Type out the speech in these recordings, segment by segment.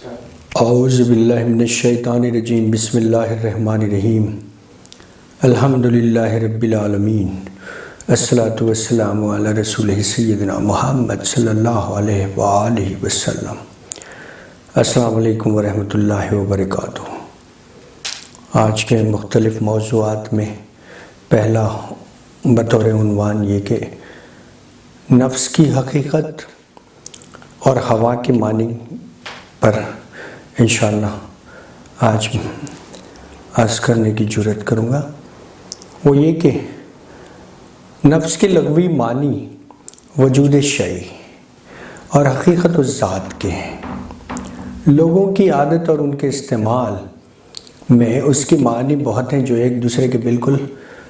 اعوذ باللہ من الشیطان الرجیم بسم اللہ الرحمن الرحیم الحمدللہ رب العالمین الصلاۃ والسلام علی رسولہ سیدنا محمد صلی اللہ علیہ وآلہ وسلم۔ السلام علیکم ورحمۃ اللہ وبرکاتہ۔ آج کے مختلف موضوعات میں پہلا بطور عنوان یہ کہ نفس کی حقیقت اور ہوا کے معنی پر انشاءاللہ آج عرض کرنے کی جرات کروں گا۔ وہ یہ کہ نفس کے لغوی معنی وجود شیء اور حقیقت الذات کے ہیں۔ لوگوں کی عادت اور ان کے استعمال میں اس کے معنی بہت ہیں جو ایک دوسرے کے بالکل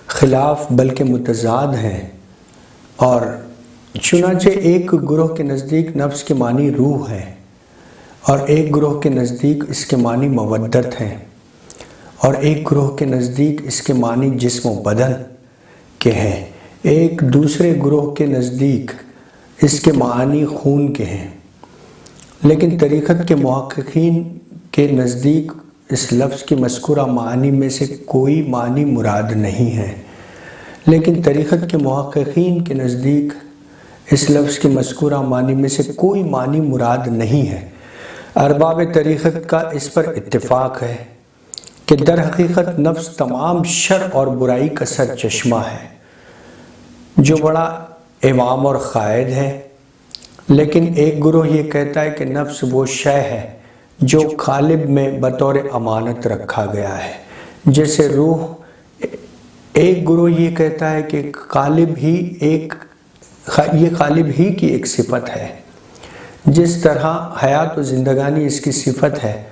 خلاف بلکہ متضاد ہیں، اور چنانچہ ایک گروہ کے نزدیک نفس کے معنی روح ہے اور ایک گروہ کے نزدیک اس کے معنی مودت ہیں، اور ایک گروہ کے نزدیک اس کے معنی جسم و بدن کے ہیں، ایک دوسرے گروہ کے نزدیک اس کے معنی خون کے ہیں۔ لیکن طریقت کے محققین کے نزدیک اس لفظ کی مذکورہ معنی میں سے کوئی معنی مراد نہیں ہے۔ لیکن طریقت کے محققین کے نزدیک اس لفظ کی مذکورہ معنی میں سے کوئی معنی مراد نہیں ہے۔ ارباب طریقت کا اس پر اتفاق ہے کہ در حقیقت نفس تمام شر اور برائی کا سر چشمہ ہے، جو بڑا عوام اور قائد ہے۔ لیکن ایک گروہ یہ کہتا ہے کہ نفس وہ شے ہے جو قالب میں بطور امانت رکھا گیا ہے، جیسے روح۔ ایک گروہ یہ کہتا ہے کہ یہ قالب ہی کی ایک صفت ہے، جس طرح حیات و زندگانی اس کی صفت ہے۔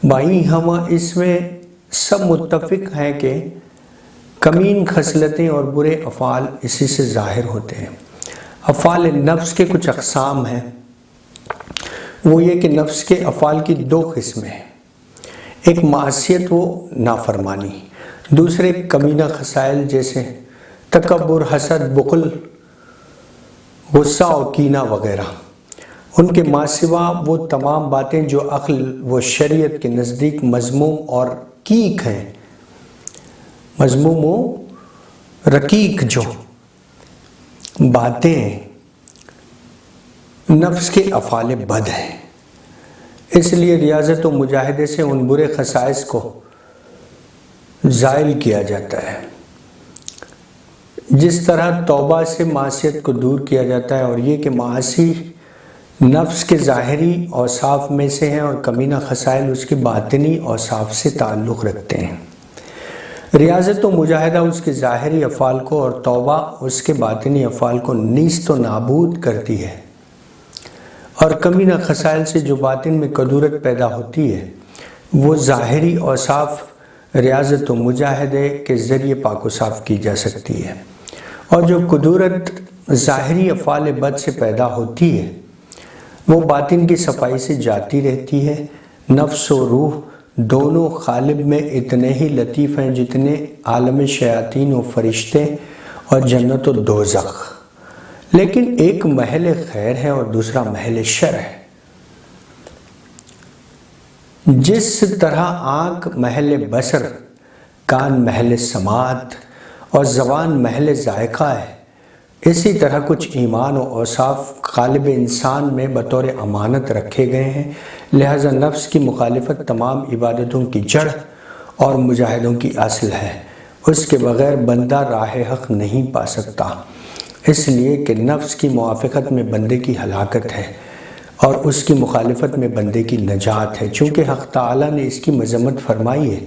بائیں ہم اس میں سب متفق ہیں کہ کمین خصلتیں اور برے افعال اسی سے ظاہر ہوتے ہیں۔ افعال نفس کے کچھ اقسام ہیں۔ وہ یہ کہ نفس کے افعال کی دو قسمیں ہیں، ایک معصیت و نافرمانی، دوسرے کمینہ خصائل جیسے تکبر، حسد، بخل، غصہ و کینہ وغیرہ۔ ان کے ماں سوا وہ تمام باتیں جو عقل و شریعت کے نزدیک مذموم اور رقیق ہیں، مذموم و رقیق جو باتیں نفس کے افعال بد ہیں، اس لیے ریاضت و مجاہدے سے ان برے خصائص کو زائل کیا جاتا ہے، جس طرح توبہ سے معصیت کو دور کیا جاتا ہے، اور یہ کہ معاصی نفس کے ظاہری اوصاف میں سے ہیں اور کمینہ خصائل اس کے باطنی اوصاف سے تعلق رکھتے ہیں۔ ریاضت و مجاہدہ اس کے ظاہری افعال کو اور توبہ اس کے باطنی افعال کو نیست و نابود کرتی ہے، اور کمینہ خصائل سے جو باطن میں کدورت پیدا ہوتی ہے وہ ظاہری اوصاف ریاضت و مجاہدے کے ذریعے پاک و صاف کی جا سکتی ہے، اور جو کدورت ظاہری افعال بد سے پیدا ہوتی ہے وہ باطن کی صفائی سے جاتی رہتی ہے۔ نفس و روح دونوں قالب میں اتنے ہی لطیف ہیں جتنے عالم شیاطین و فرشتے اور جنت و دوزخ، لیکن ایک محل خیر ہے اور دوسرا محل شر ہے۔ جس طرح آنکھ محل بصر، کان محل سماعت اور زبان محل ذائقہ ہے، اسی طرح کچھ ایمان و اوصاف قالب انسان میں بطور امانت رکھے گئے ہیں۔ لہذا نفس کی مخالفت تمام عبادتوں کی جڑ اور مجاہدوں کی اصل ہے۔ اس کے بغیر بندہ راہ حق نہیں پا سکتا، اس لیے کہ نفس کی موافقت میں بندے کی ہلاکت ہے اور اس کی مخالفت میں بندے کی نجات ہے، چونکہ حق تعالیٰ نے اس کی مذمت فرمائی ہے،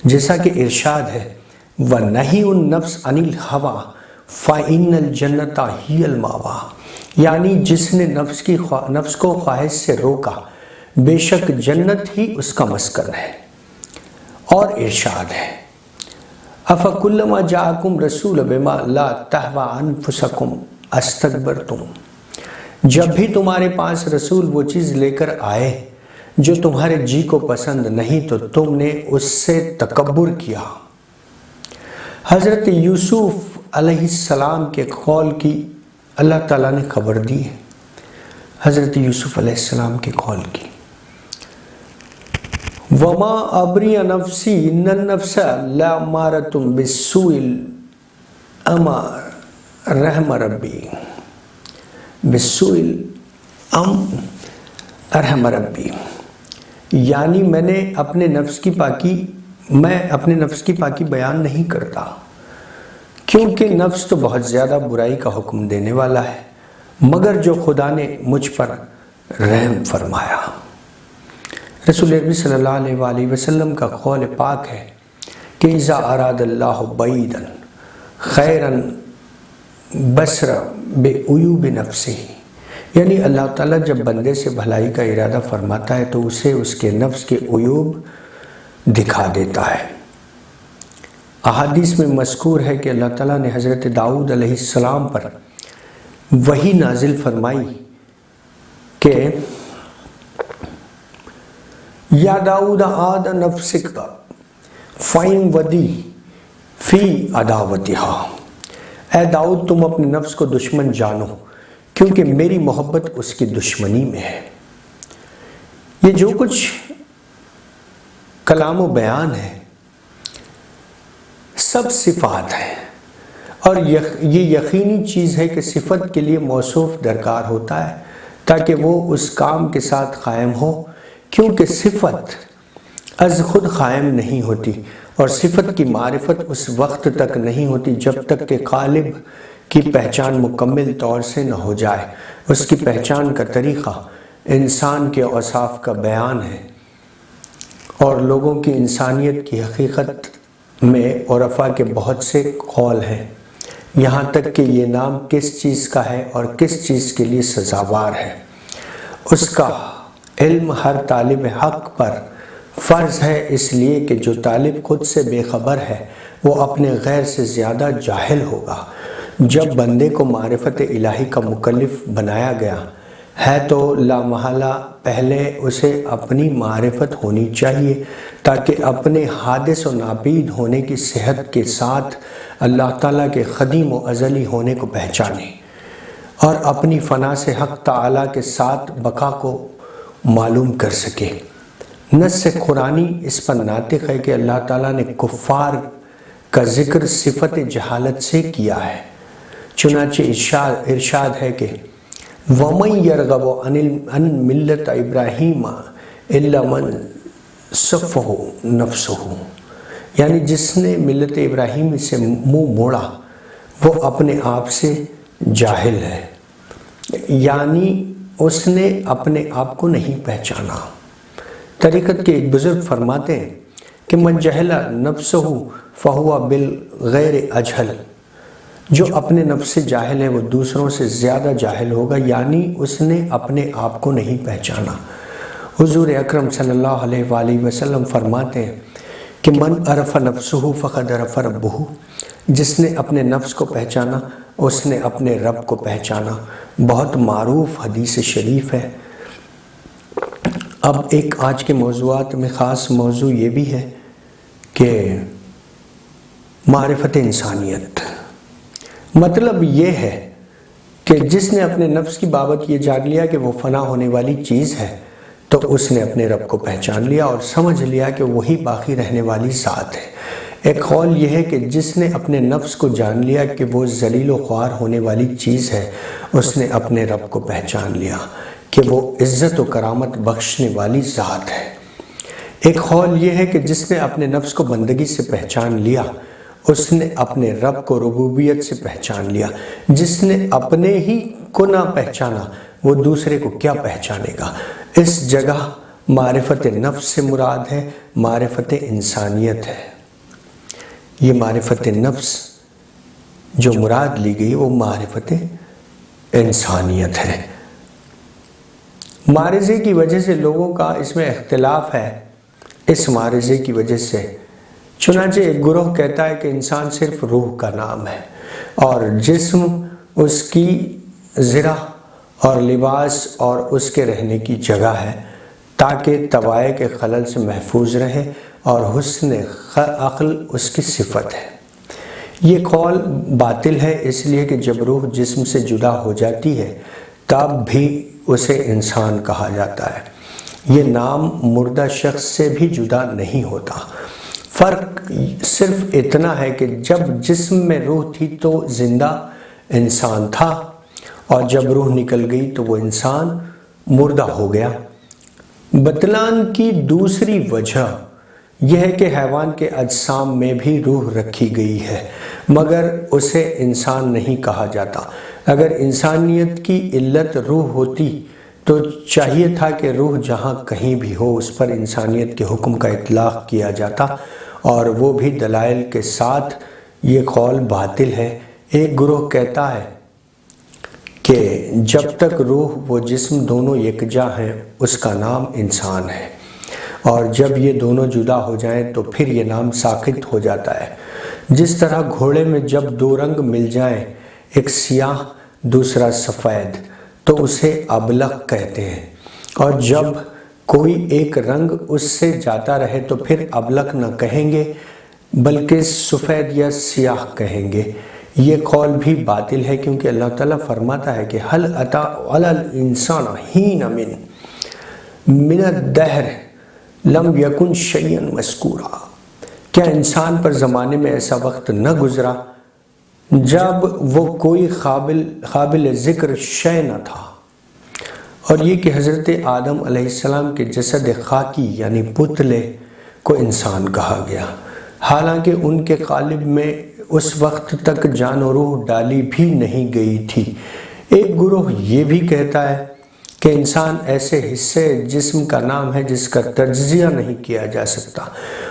جیسا کہ ارشاد ہے وَنَهِيُ النَّفْسِ عَنِ الْهَوَىٰ فَإِنَّ الْجَنَّةَ هِيَ الْمَأْوَىٰ، یعنی جس نے نفس کو خواہش سے روکا، بے شک جنت ہی اس کا مسکن ہے۔ اور ارشاد ہے أَفَكُلَّمَا جَاءَكُمْ رَسُولٌ بِمَا لَا تَهْوَىٰ أَنفُسُكُمْ اسْتَكْبَرْتُمْ، جب بھی تمہارے پاس رسول وہ چیز لے کر آئے جو تمہارے جی کو پسند نہیں تو تم نے اس سے تکبر کیا۔ حضرت یوسف علیہ السلام کے قول کی اللہ تعالیٰ نے خبر دی ہے، حضرت یوسف علیہ السلام کے قول کی۔ وما ابری نفسی ان النفس لامارۃ بالسوء اما رحم ربی بالسوء رحم ربی، یعنی میں اپنے نفس کی پاکی بیان نہیں کرتا، کیونکہ نفس تو بہت زیادہ برائی کا حکم دینے والا ہے، مگر جو خدا نے مجھ پر رحم فرمایا۔ رسول اکرم صلی اللہ علیہ وآلہ وسلم کا قول پاک ہے کہ اذا اراد اللہ بعیدا خیرا بصر بعیوب نفسہ، یعنی اللہ تعالیٰ جب بندے سے بھلائی کا ارادہ فرماتا ہے تو اسے اس کے نفس کے عیوب دکھا دیتا ہے۔ احادیث میں مذکور ہے کہ اللہ تعالیٰ نے حضرت داؤد علیہ السلام پر وحی نازل فرمائی کہ یا داؤد عاد نفسک فَإِن وَدِي فِي عَدَاوَتِهَا، اے داؤد تم اپنے نفس کو دشمن جانو کیونکہ میری محبت اس کی دشمنی میں ہے۔ یہ جو کچھ کلام و بیان ہے سب صفات ہیں، اور یہ یقینی چیز ہے کہ صفت کے لیے موصوف درکار ہوتا ہے تاکہ وہ اس کام کے ساتھ قائم ہو، کیونکہ صفت از خود قائم نہیں ہوتی، اور صفت کی معرفت اس وقت تک نہیں ہوتی جب تک کہ قالب کی پہچان مکمل طور سے نہ ہو جائے۔ اس کی پہچان کا طریقہ انسان کے اوصاف کا بیان ہے، اور لوگوں کی انسانیت کی حقیقت میں عرفاء کے بہت سے قول ہیں، یہاں تک کہ یہ نام کس چیز کا ہے اور کس چیز کے لیے سزاوار ہے۔ اس کا علم ہر طالب حق پر فرض ہے، اس لیے کہ جو طالب خود سے بے خبر ہے وہ اپنے غیر سے زیادہ جاہل ہوگا۔ جب بندے کو معرفت الہی کا مکلف بنایا گیا ہے تو لامحالہ پہلے اسے اپنی معرفت ہونی چاہیے تاکہ اپنے حادث و ناپید ہونے کی صحت کے ساتھ اللہ تعالیٰ کے قدیم و ازلی ہونے کو پہچانے، اور اپنی فنا سے حق تعالیٰ کے ساتھ بقا کو معلوم کر سکے۔ نص قرآنی اس پر ناطق ہے کہ اللہ تعالیٰ نے کفار کا ذکر صفت جہالت سے کیا ہے، چنانچہ ارشاد ہے کہ وَمَن يَرْغَبُ عَنْ مِلَّةِ إِبْرَاهِيمَ إِلَّا مَنْ صَفَّهُ نَفْسُهُ، یعنی جس نے ملت ابراہیمی سے منہ موڑا وہ اپنے آپ سے جاہل ہے، یعنی اس نے اپنے آپ کو نہیں پہچانا۔ طریقت کے ایک بزرگ فرماتے ہیں کہ من جہل نفسہ فہو بالغیر اجہل، جو اپنے نفس سے جاہل ہے وہ دوسروں سے زیادہ جاہل ہوگا، یعنی اس نے اپنے آپ کو نہیں پہچانا۔ حضور اکرم صلی اللہ علیہ وآلہ وسلم فرماتے ہیں کہ من عرف نفسہ فقد عرف ربہ، جس نے اپنے نفس کو پہچانا اس نے اپنے رب کو پہچانا۔ بہت معروف حدیث شریف ہے۔ اب ایک آج کے موضوعات میں خاص موضوع یہ بھی ہے کہ معرفت انسانیت، مطلب یہ ہے کہ جس نے اپنے نفس کی بابت یہ جان لیا کہ وہ فنا ہونے والی چیز ہے تو اس نے اپنے رب کو پہچان لیا اور سمجھ لیا کہ وہی باقی رہنے والی ذات ہے۔ ایک قول یہ ہے کہ جس نے اپنے نفس کو جان لیا کہ وہ ذلیل و خوار ہونے والی چیز ہے اس نے اپنے رب کو پہچان لیا کہ وہ عزت و کرامت بخشنے والی ذات ہے۔ ایک قول یہ ہے کہ جس نے اپنے نفس کو بندگی سے پہچان لیا اس نے اپنے رب کو ربوبیت سے پہچان لیا۔ جس نے اپنے ہی کو نہ پہچانا وہ دوسرے کو کیا پہچانے گا۔ اس جگہ معرفت نفس سے مراد ہے معرفت انسانیت ہے۔ یہ معرفت نفس جو مراد لی گئی وہ معرفت انسانیت ہے۔ معرضے کی وجہ سے لوگوں کا اس میں اختلاف ہے، اس معرضے کی وجہ سے چنانچہ ایک گروہ کہتا ہے کہ انسان صرف روح کا نام ہے اور جسم اس کی ذرا اور لباس اور اس کے رہنے کی جگہ ہے تاکہ طبائع کے خلل سے محفوظ رہے اور حسن عقل اس کی صفت ہے۔ یہ قول باطل ہے اس لیے کہ جب روح جسم سے جدا ہو جاتی ہے تب بھی اسے انسان کہا جاتا ہے۔ یہ نام مردہ شخص سے بھی جدا نہیں ہوتا۔ فرق صرف اتنا ہے کہ جب جسم میں روح تھی تو زندہ انسان تھا، اور جب روح نکل گئی تو وہ انسان مردہ ہو گیا۔ بطلان کی دوسری وجہ یہ ہے کہ حیوان کے اجسام میں بھی روح رکھی گئی ہے، مگر اسے انسان نہیں کہا جاتا۔ اگر انسانیت کی علت روح ہوتی تو چاہیے تھا کہ روح جہاں کہیں بھی ہو اس پر انسانیت کے حکم کا اطلاق کیا جاتا، اور وہ بھی دلائل کے ساتھ۔ یہ قول باطل ہے۔ ایک گروہ کہتا ہے کہ جب تک روح و جسم دونوں یکجا ہیں اس کا نام انسان ہے، اور جب یہ دونوں جدا ہو جائیں تو پھر یہ نام ساقط ہو جاتا ہے۔ جس طرح گھوڑے میں جب دو رنگ مل جائیں، ایک سیاہ دوسرا سفید، تو اسے ابلق کہتے ہیں، اور جب کوئی ایک رنگ اس سے جاتا رہے تو پھر ابلق نہ کہیں گے بلکہ سفید یا سیاہ کہیں گے۔ یہ قول بھی باطل ہے، کیونکہ اللہ تعالیٰ فرماتا ہے کہ هل اتى على الانسان حين من الدهر لم يكن شيئا مذکورا۔ کیا انسان پر زمانے میں ایسا وقت نہ گزرا جب وہ کوئی قابل ذکر شے نہ تھا؟ اور یہ کہ حضرت آدم علیہ السلام کے جسد خاکی یعنی پتلے کو انسان کہا گیا، حالانکہ ان کے قالب میں اس وقت تک جان و روح ڈالی بھی نہیں گئی تھی۔ ایک گروہ یہ بھی کہتا ہے کہ انسان ایسے حصے جسم کا نام ہے جس کا تجزیہ نہیں کیا جا سکتا،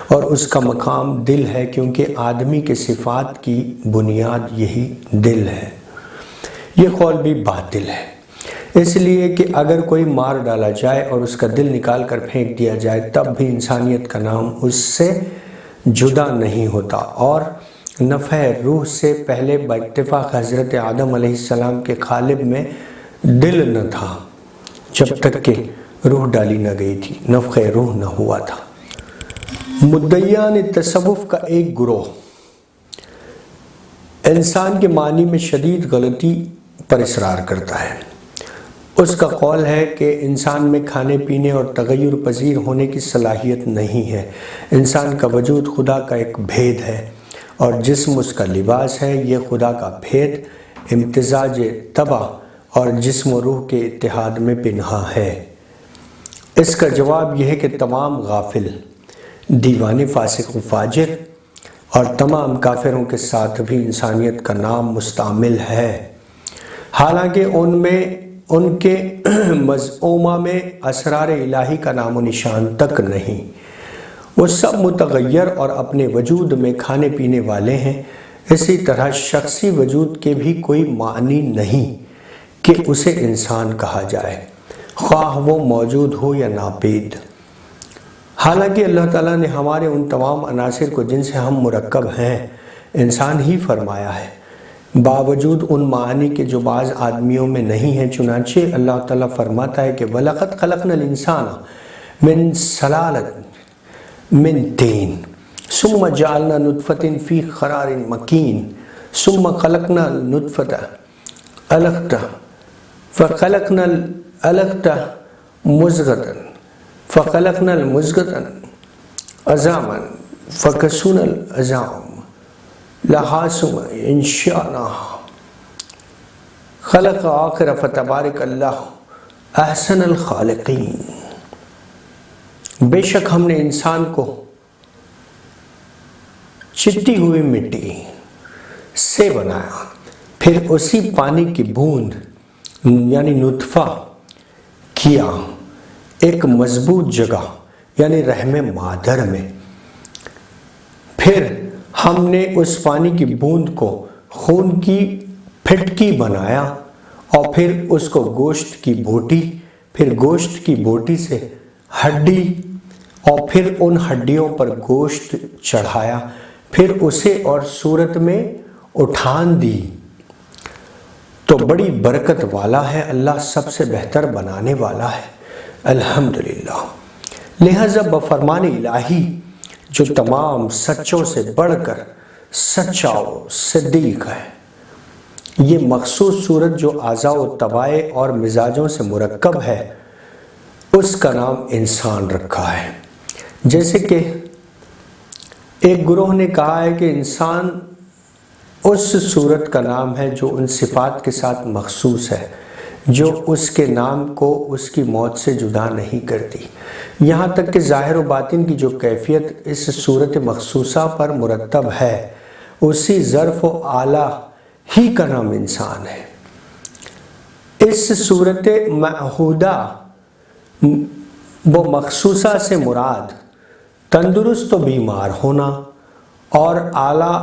اور اس کا مقام دل ہے، کیونکہ آدمی کے صفات کی بنیاد یہی دل ہے۔ یہ قول بھی باطل ہے، اس لیے کہ اگر کوئی مار ڈالا جائے اور اس کا دل نکال کر پھینک دیا جائے تب بھی انسانیت کا نام اس سے جدا نہیں ہوتا، اور نفع روح سے پہلے باتفاق حضرت آدم علیہ السلام کے قالب میں دل نہ تھا جب تک کہ روح ڈالی نہ گئی تھی، نفخ روح نہ ہوا تھا۔ مدعیان تصوف کا ایک گروہ انسان کے معنی میں شدید غلطی پر اصرار کرتا ہے۔ اس کا قول ہے کہ انسان میں کھانے پینے اور تغیر پذیر ہونے کی صلاحیت نہیں ہے۔ انسان کا وجود خدا کا ایک بھید ہے اور جسم اس کا لباس ہے۔ یہ خدا کا بھید امتزاج طبع اور جسم و روح کے اتحاد میں پنہاں ہے۔ اس کا جواب یہ ہے کہ تمام غافل، دیوانے، فاسق و فاجر اور تمام کافروں کے ساتھ بھی انسانیت کا نام مستعمل ہے، حالانکہ ان کے مزعومہ میں اسرار الہی کا نام و نشان تک نہیں۔ وہ سب متغیر اور اپنے وجود میں کھانے پینے والے ہیں۔ اسی طرح شخصی وجود کے بھی کوئی معنی نہیں کہ اسے انسان کہا جائے، خواہ وہ موجود ہو یا ناپید۔ حالانکہ اللہ تعالیٰ نے ہمارے ان تمام عناصر کو جن سے ہم مرکب ہیں انسان ہی فرمایا ہے، باوجود ان معانی کے جو بعض آدمیوں میں نہیں ہیں۔ چنانچہ اللہ تعالیٰ فرماتا ہے کہ وَلَقَدْ خَلَقْنَا الْإِنسَانَ مِنْ سَلَالَةٍ مِنْ طِينٍ ثُمَّ جَعَلْنَا نُطْفَةً فِي قَرَارٍ مَكِينٍ ثُمَّ خَلَقْنَا النُّطْفَةَ عَلَقَةً فَخَلَقْنَا الْعَلَقَةَ مُضْغَةً فَخَلَقْنَا الْمُضْغَةَ عِظَامًا فَكَسَوْنَا الْعِظَامَ لہا ثم انشأناها خلق آخر فتبارک اللہ احسن الخالقین۔ بے شک ہم نے انسان کو چٹی ہوئی مٹی سے بنایا، پھر اسی پانی کی بوند یعنی نطفہ کیا ایک مضبوط جگہ یعنی رحم مادر میں، پھر ہم نے اس پانی کی بوند کو خون کی پھٹکی بنایا، اور پھر اس کو گوشت کی بوٹی، پھر گوشت کی بوٹی سے ہڈی، اور پھر ان ہڈیوں پر گوشت چڑھایا، پھر اسے اور صورت میں اٹھان دی۔ تو بڑی برکت والا ہے اللہ، سب سے بہتر بنانے والا ہے۔ الحمدللہ۔ لہذا بفرمان الہی جو تمام سچوں سے بڑھ کر سچا و صدیق ہے، یہ مخصوص صورت جو اعضاء و طبائع اور مزاجوں سے مرکب ہے، اس کا نام انسان رکھا ہے۔ جیسے کہ ایک گروہ نے کہا ہے کہ انسان اس صورت کا نام ہے جو ان صفات کے ساتھ مخصوص ہے جو اس کے نام کو اس کی موت سے جدا نہیں کرتی، یہاں تک کہ ظاہر و باطن کی جو کیفیت اس صورت مخصوصہ پر مرتب ہے اسی ظرف و آلہ ہی کا نام انسان ہے۔ اس صورت معہودہ وہ مخصوصہ سے مراد تندرست و بیمار ہونا اور اعلیٰ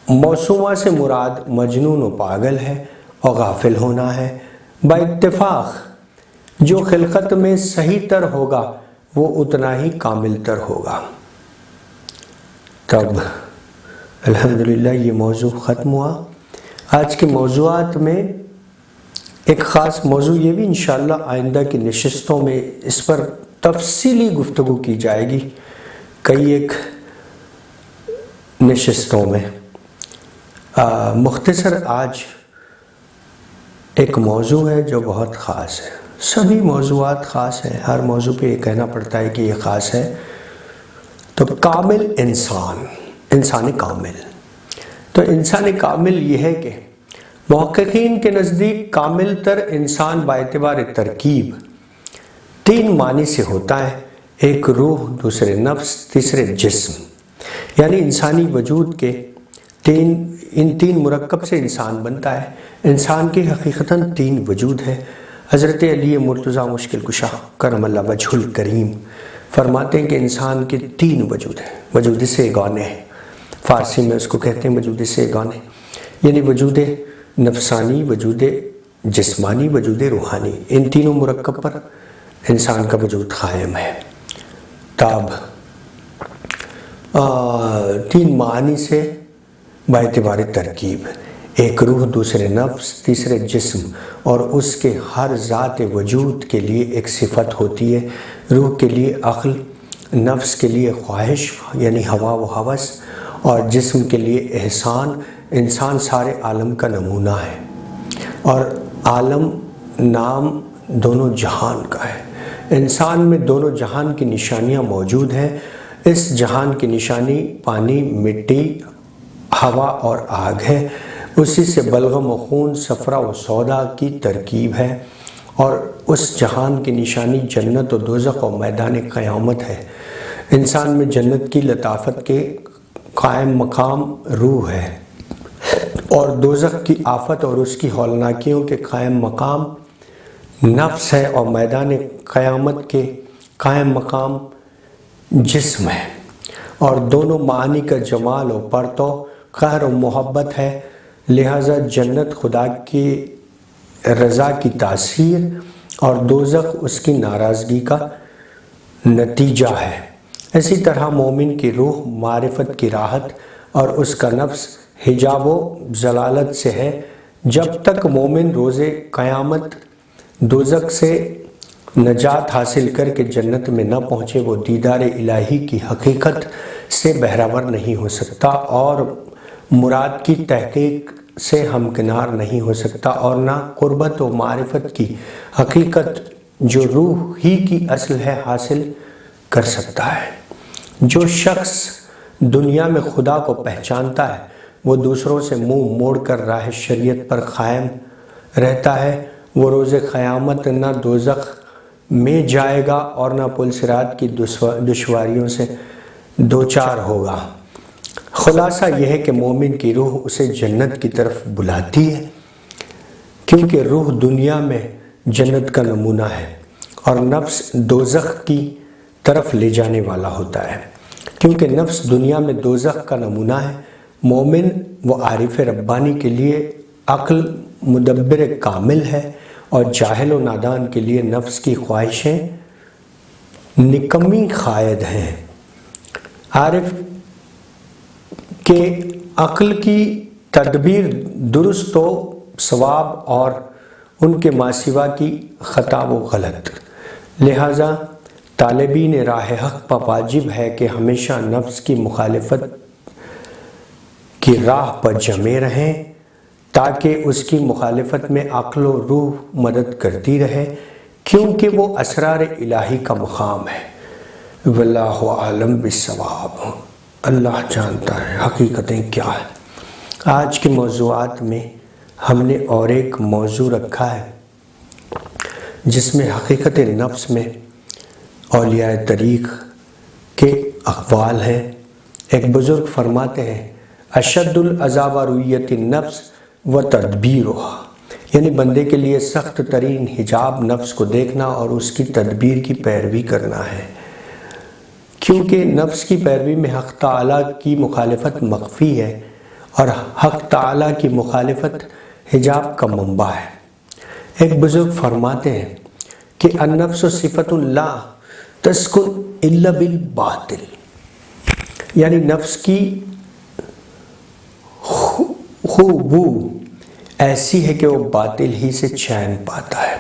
موسومہ سے مراد مجنون و پاگل ہے اور غافل ہونا ہے۔ با اتفاق جو خلقت میں صحیح تر ہوگا وہ اتنا ہی کامل تر ہوگا۔ تب الحمدللہ یہ موضوع ختم ہوا۔ آج کے موضوعات میں ایک خاص موضوع یہ بھی انشاءاللہ آئندہ کی نشستوں میں اس پر تفصیلی گفتگو کی جائے گی کئی ایک نشستوں میں۔ مختصر آج ایک موضوع ہے جو بہت خاص ہے، سبھی موضوعات خاص ہیں، ہر موضوع پہ یہ کہنا پڑتا ہے کہ یہ خاص ہے۔ تو کامل انسان کامل، تو انسان کامل یہ ہے کہ محققین کے نزدیک کامل تر انسان باعتبار ترکیب تین معنی سے ہوتا ہے، ایک روح، دوسرے نفس، تیسرے جسم، یعنی انسانی وجود کے ان تین مرکب سے انسان بنتا ہے۔ انسان کی حقیقتاً تین وجود ہے۔ حضرت علی مرتضیٰ مشکل کشا کرم اللہ وجہ الکریم فرماتے ہیں کہ انسان کے تین وجود ہیں، وجود سیگانے ہیں، فارسی میں اس کو کہتے ہیں وجود سیگانے، یعنی وجود نفسانی، وجود جسمانی، وجود روحانی، ان تینوں مرکب پر انسان کا وجود قائم ہے۔ تاب تین معانی سے باعتبار ترکیب، ایک روح، دوسرے نفس، تیسرے جسم، اور اس کے ہر ذات وجود کے لیے ایک صفت ہوتی ہے۔ روح کے لیے عقل، نفس کے لیے خواہش یعنی ہوا و ہوس، اور جسم کے لیے احسان۔ انسان سارے عالم کا نمونہ ہے اور عالم نام دونوں جہان کا ہے۔ انسان میں دونوں جہان کی نشانیاں موجود ہیں۔ اس جہان کی نشانی پانی، مٹی، ہوا اور آگ ہے، اسی سے بلغم و خون، صفرا و سودا کی ترکیب ہے، اور اس جہان کی نشانی جنت و دوزخ و میدان قیامت ہے۔ انسان میں جنت کی لطافت کے قائم مقام روح ہے، اور دوزخ کی آفت اور اس کی ہولناکیوں کے قائم مقام نفس ہے، اور میدان قیامت کے قائم مقام جسم ہے، اور دونوں معانی کا جمال و پرتو قہر و محبت ہے۔ لہٰذا جنت خدا کی رضا کی تاثیر اور دوزخ اس کی ناراضگی کا نتیجہ ہے۔ اسی طرح مومن کی روح معرفت کی راحت اور اس کا نفس حجاب و ضلالت سے ہے۔ جب تک مومن روز قیامت دوزخ سے نجات حاصل کر کے جنت میں نہ پہنچے وہ دیدار الہی کی حقیقت سے بہرہور نہیں ہو سکتا اور مراد کی تحقیق سے ہمکنار نہیں ہو سکتا، اور نہ قربت و معرفت کی حقیقت جو روح ہی کی اصل ہے حاصل کر سکتا ہے۔ جو شخص دنیا میں خدا کو پہچانتا ہے وہ دوسروں سے منہ موڑ کر راہ شریعت پر قائم رہتا ہے، وہ روز قیامت نہ دوزخ میں جائے گا اور نہ پل صراط کی دشواریوں سے دوچار ہوگا۔ خلاصہ یہ ہے کہ مومن کی روح اسے جنت کی طرف بلاتی ہے، کیونکہ روح دنیا میں جنت کا نمونہ ہے، اور نفس دوزخ کی طرف لے جانے والا ہوتا ہے، کیونکہ نفس دنیا میں دوزخ کا نمونہ ہے۔ مومن و عارف ربانی کے لیے عقل مدبر کامل ہے، اور جاہل و نادان کے لیے نفس کی خواہشیں نکمی قائد ہیں۔ عارف کہ عقل کی تدبیر درست و صواب اور ان کے ماسوا کی خطا و غلط، لہٰذا طالبین راہ حق پر واجب ہے کہ ہمیشہ نفس کی مخالفت کی راہ پر جمے رہیں تاکہ اس کی مخالفت میں عقل و روح مدد کرتی رہے۔ کیونکہ وہ اسرار الہی کا مقام ہے۔ واللہ عالم بالصواب، اللہ جانتا ہے حقیقتیں کیا ہے۔ آج کے موضوعات میں ہم نے اور ایک موضوع رکھا ہے جس میں حقیقت نفس میں اولیاء طریق کے اقوال ہیں۔ ایک بزرگ فرماتے ہیں اشد العذاب رؤیت النفس و تدبیرها، یعنی بندے کے لیے سخت ترین حجاب نفس کو دیکھنا اور اس کی تدبیر کی پیروی کرنا ہے، کیونکہ نفس کی پیروی میں حق تعالیٰ کی مخالفت مخفی ہے اور حق تعالیٰ کی مخالفت حجاب کا منبع ہے۔ ایک بزرگ فرماتے ہیں کہ النفس صفت لا تسکن الا بالباطل، یعنی نفس کی خوبو ایسی ہے کہ وہ باطل ہی سے چین پاتا ہے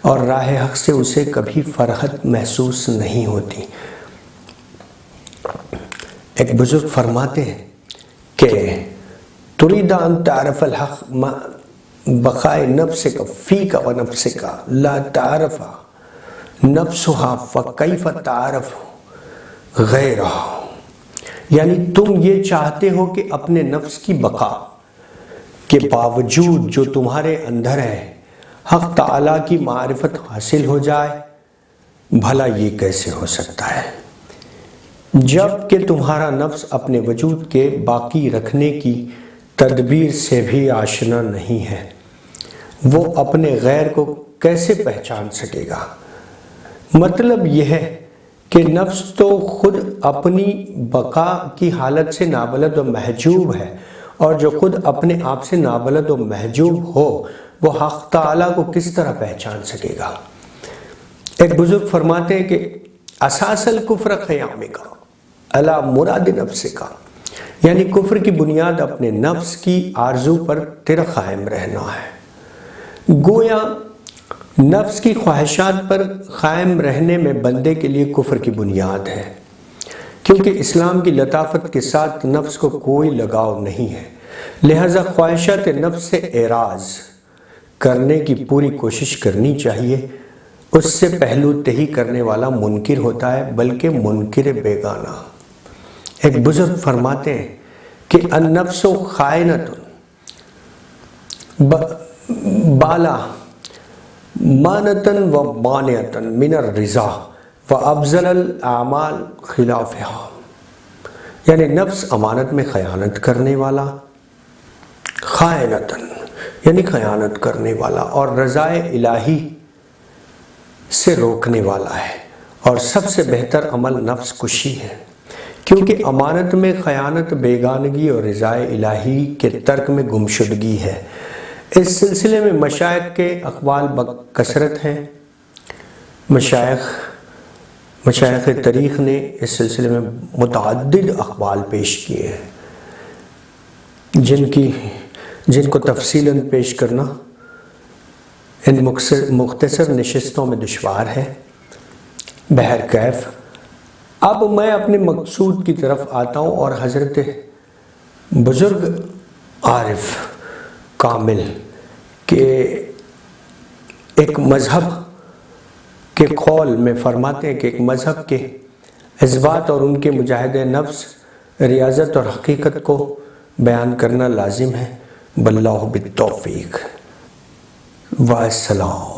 اور راہ حق سے اسے کبھی فرحت محسوس نہیں ہوتی۔ ایک بزرگ فرماتے ہیں کہ تريد ان تعرف الحق بقاء نفسك فيك ونفسك لا تعرف نفسها فكيف تعرف غيرها، یعنی تم یہ چاہتے ہو کہ اپنے نفس کی بقا کے باوجود جو تمہارے اندر ہے حق تعالیٰ کی معرفت حاصل ہو جائے، بھلا یہ کیسے ہو سکتا ہے جب کہ تمہارا نفس اپنے وجود کے باقی رکھنے کی تدبیر سے بھی آشنا نہیں ہے، وہ اپنے غیر کو کیسے پہچان سکے گا؟ مطلب یہ ہے کہ نفس تو خود اپنی بقا کی حالت سے نابلد و محجوب ہے، اور جو خود اپنے آپ سے نابلد و محجوب ہو وہ حق تعالیٰ کو کس طرح پہچان سکے گا؟ ایک بزرگ فرماتے ہیں کہ اساس الکفر قیامک علی مراد نفسک، یعنی کفر کی بنیاد اپنے نفس کی آرزو پر تیرا قائم رہنا ہے۔ گویا نفس کی خواہشات پر قائم رہنے میں بندے کے لیے کفر کی بنیاد ہے، کیونکہ اسلام کی لطافت کے ساتھ نفس کو کوئی لگاؤ نہیں ہے، لہذا خواہشات نفس سے اعراض کرنے کی پوری کوشش کرنی چاہیے۔ اس سے پہلو تہی کرنے والا منکر ہوتا ہے، بلکہ منکر بیگانہ۔ ایک بزرگ فرماتے ہیں کہ النفس خائنۃ بالا مانتن و مانعتن من الرضا و افضل الاعمال خلافها، یعنی نفس امانت میں خیانت کرنے والا، خائنتن یعنی خیانت کرنے والا، اور رضائے الہی سے روکنے والا ہے، اور سب سے بہتر عمل نفس کشی ہے، کیونکہ امانت میں خیانت بیگانگی اور رضائے الہی کے ترک میں گمشدگی ہے۔ اس سلسلے میں مشائخ کے اقوال بکثرت ہیں۔ مشائخ طریق نے اس سلسلے میں متعدد اقوال پیش کیے ہیں جن کو تفصیلاً پیش کرنا ان مختصر نشستوں میں دشوار ہے۔ بہرکیف اب میں اپنے مقصود کی طرف آتا ہوں، اور حضرت بزرگ عارف کامل کے ایک مذہب کے قول میں فرماتے ہیں کہ ایک مذہب کے اثبات اور ان کے مجاہدہ نفس، ریاضت اور حقیقت کو بیان کرنا لازم ہے۔ باللہ بالتوفیق، والسلام۔